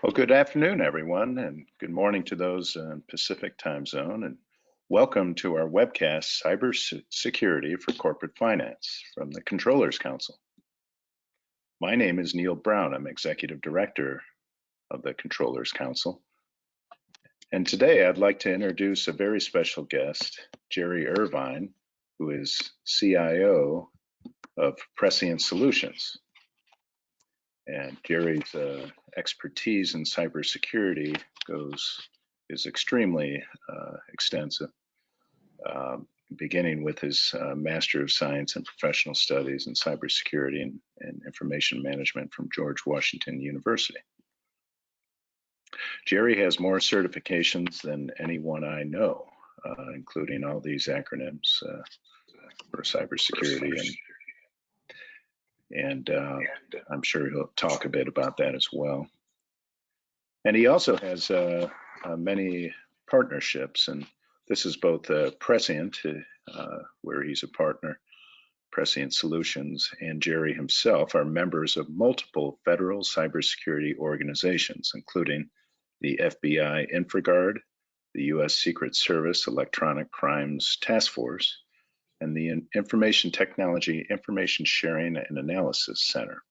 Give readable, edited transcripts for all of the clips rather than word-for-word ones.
Well, good afternoon, everyone, and good morning to those in Pacific time zone, and welcome to our webcast, Cybersecurity for Corporate Finance from the Controllers Council. My name is Neil Brown. I'm Executive Director of the Controllers Council. And today I'd like to introduce a very special guest, Jerry Irvine, who is CIO of Prescient Solutions. And Jerry's expertise in cybersecurity is extremely extensive, beginning with his Master of Science in Professional Studies in Cybersecurity and Information Management from George Washington University. Jerry has more certifications than anyone I know, including all these acronyms for cybersecurity, and I'm sure he'll talk a bit about that as well. And he also has many partnerships, and this is both Prescient, where he's a partner, Prescient Solutions, and Jerry himself are members of multiple federal cybersecurity organizations, including the FBI Infragard, the U.S. Secret Service Electronic Crimes Task Force, and the Information Technology Information Sharing and Analysis Center.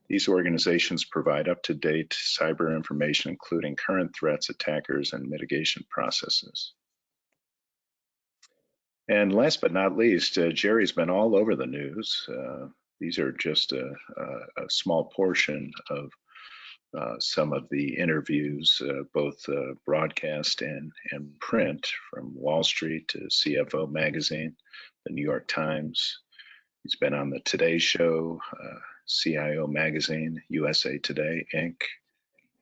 These organizations provide up-to-date cyber information, including current threats, attackers, and mitigation processes. And last but not least, Jerry's been all over the news. These are just a small portion of some of the interviews, both broadcast and print, from Wall Street to CFO Magazine, the New York Times. He's been on the Today Show, CIO Magazine, USA Today, Inc.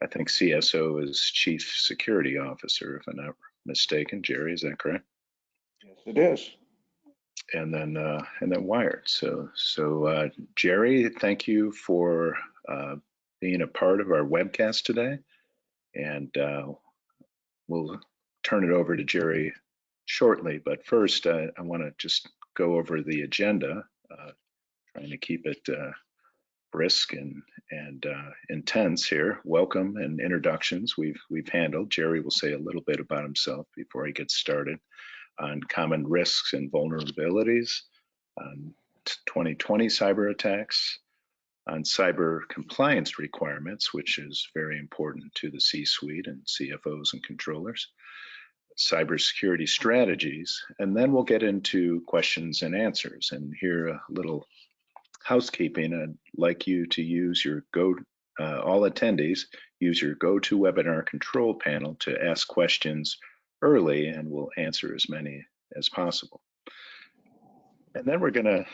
I think CSO is Chief Security Officer, if I'm not mistaken. Jerry, is that correct? Yes, it is. And then Wired. So Jerry, thank you for being a part of our webcast today, and we'll turn it over to Jerry shortly. But first, I want to just go over the agenda, trying to keep it brisk and intense here. Welcome and introductions we've handled. Jerry will say a little bit about himself before he gets started on common risks and vulnerabilities, on 2020 cyber attacks, on cyber compliance requirements, which is very important to the C-suite and CFOs and controllers, cybersecurity strategies, and then we'll get into questions and answers. And here a little housekeeping. I'd like you to use your all attendees use your GoToWebinar control panel to ask questions early, and we'll answer as many as possible. And then we're gonna,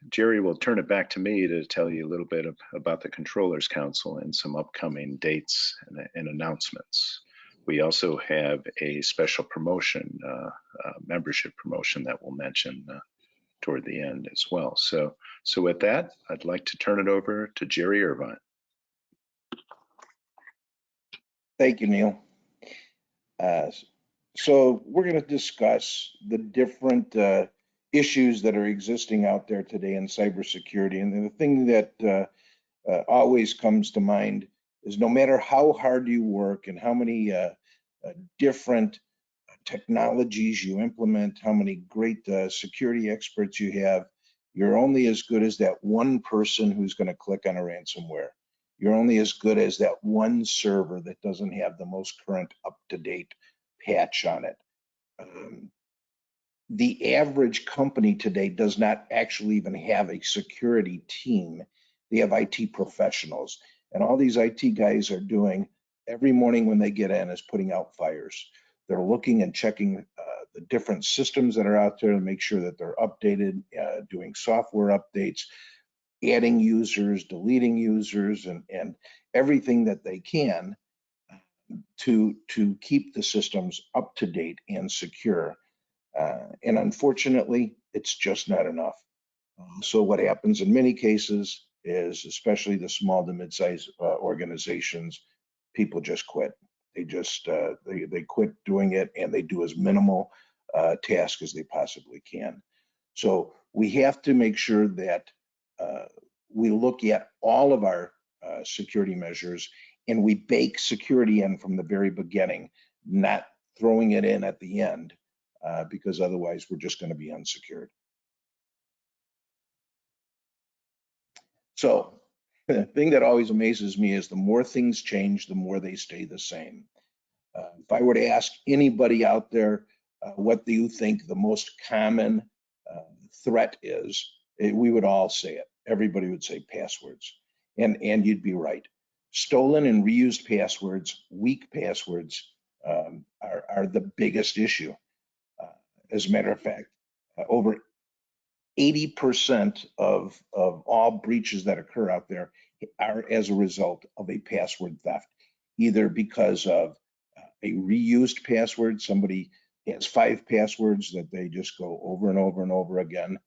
Jerry will turn it back to me to tell you a little bit about the Controllers Council and some upcoming dates and announcements. We also have a special promotion, membership promotion that we'll mention toward the end as well. So with that, I'd like to turn it over to Jerry Irvine. Thank you, Neil. So we're going to discuss the different issues that are existing out there today in cybersecurity. And the thing that always comes to mind is no matter how hard you work and how many different technologies you implement, how many great security experts you have, you're only as good as that one person who's going to click on a ransomware. You're only as good as that one server that doesn't have the most current up-to-date patch on it. The average company today does not actually even have a security team. They have IT professionals, and all these IT guys are doing every morning when they get in is putting out fires. They're looking and checking the different systems that are out there to make sure that they're updated, doing software updates, adding users, deleting users, and everything that they can to keep the systems up to date and secure. And unfortunately, it's just not enough. So what happens in many cases is, especially the small to mid-sized organizations, people just quit. They just they quit doing it, and they do as minimal task as they possibly can. So we have to make sure that we look at all of our security measures and we bake security in from the very beginning, not throwing it in at the end, because otherwise we're just going to be unsecured. So the thing that always amazes me is the more things change, the more they stay the same. If I were to ask anybody out there, what do you think the most common threat is, we would all say it. Everybody would say passwords. And you'd be right. Stolen and reused passwords, weak passwords, are the biggest issue. As a matter of fact, over 80% of all breaches that occur out there are as a result of a password theft, either because of a reused password. Somebody has 5 passwords that they just go over and over and over again,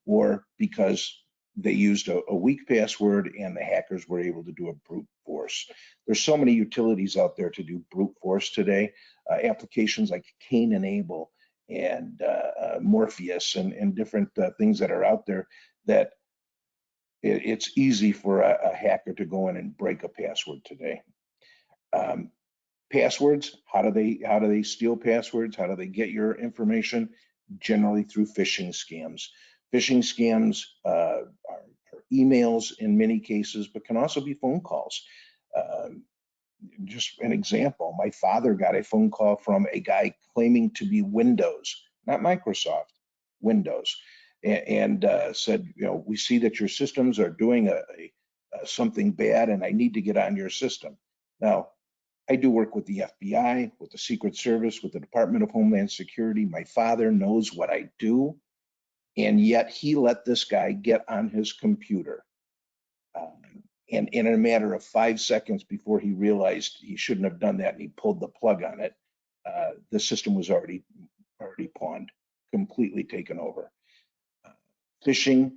or because they used a weak password and the hackers were able to do a brute force. There's so many utilities out there to do brute force today, applications like Cain and Abel and Morpheus and different things that are out there, that it's easy for a hacker to go in and break a password today. Passwords, how do they steal passwords? How do they get your information? Generally through phishing scams. Phishing scams are emails in many cases, but can also be phone calls. Just an example, my father got a phone call from a guy claiming to be Windows, not Microsoft, Windows, and said, we see that your systems are doing something bad, and I need to get on your system. Now, I do work with the FBI, with the Secret Service, with the Department of Homeland Security. My father knows what I do, and yet he let this guy get on his computer. And in a matter of 5 seconds before he realized he shouldn't have done that and he pulled the plug on it, the system was already pawned, completely taken over. Phishing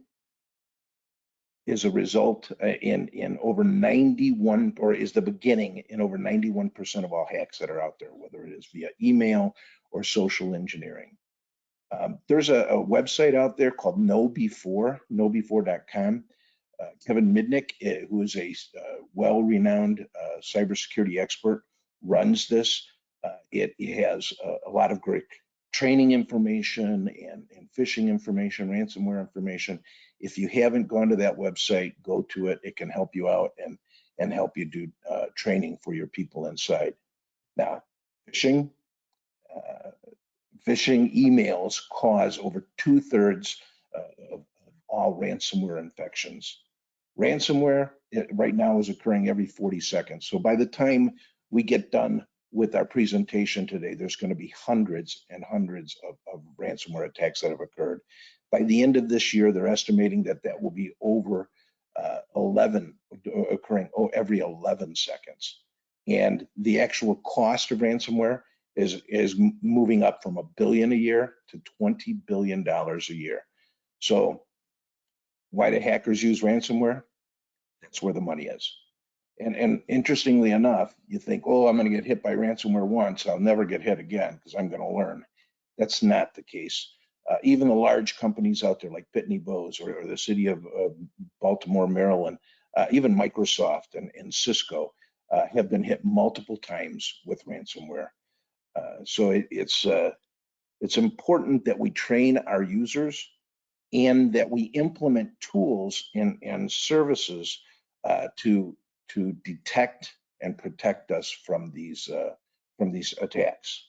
is a result in over 91, or is the beginning in over 91% of all hacks that are out there, whether it is via email or social engineering. There's a website out there called knowbefore.com. Kevin Midnick, who is a well-renowned cybersecurity expert, runs this. It has a lot of great training information and phishing information, ransomware information. If you haven't gone to that website, go to it. It can help you out and help you do training for your people inside. Now, phishing emails cause over 2/3 of all ransomware infections. Ransomware right now is occurring every 40 seconds. So by the time we get done with our presentation today, there's going to be hundreds and hundreds of ransomware attacks that have occurred. By the end of this year, they're estimating that will be over 11 occurring every 11 seconds. And the actual cost of ransomware is moving up from $1 billion a year to $20 billion a year. So why do hackers use ransomware? That's where the money is. And interestingly enough, you think, oh, I'm going to get hit by ransomware once, I'll never get hit again because I'm going to learn. That's not the case. Even the large companies out there like Pitney Bowes or the city of Baltimore, Maryland, even Microsoft and Cisco have been hit multiple times with ransomware. So it's important that we train our users and that we implement tools and services to detect and protect us from these attacks.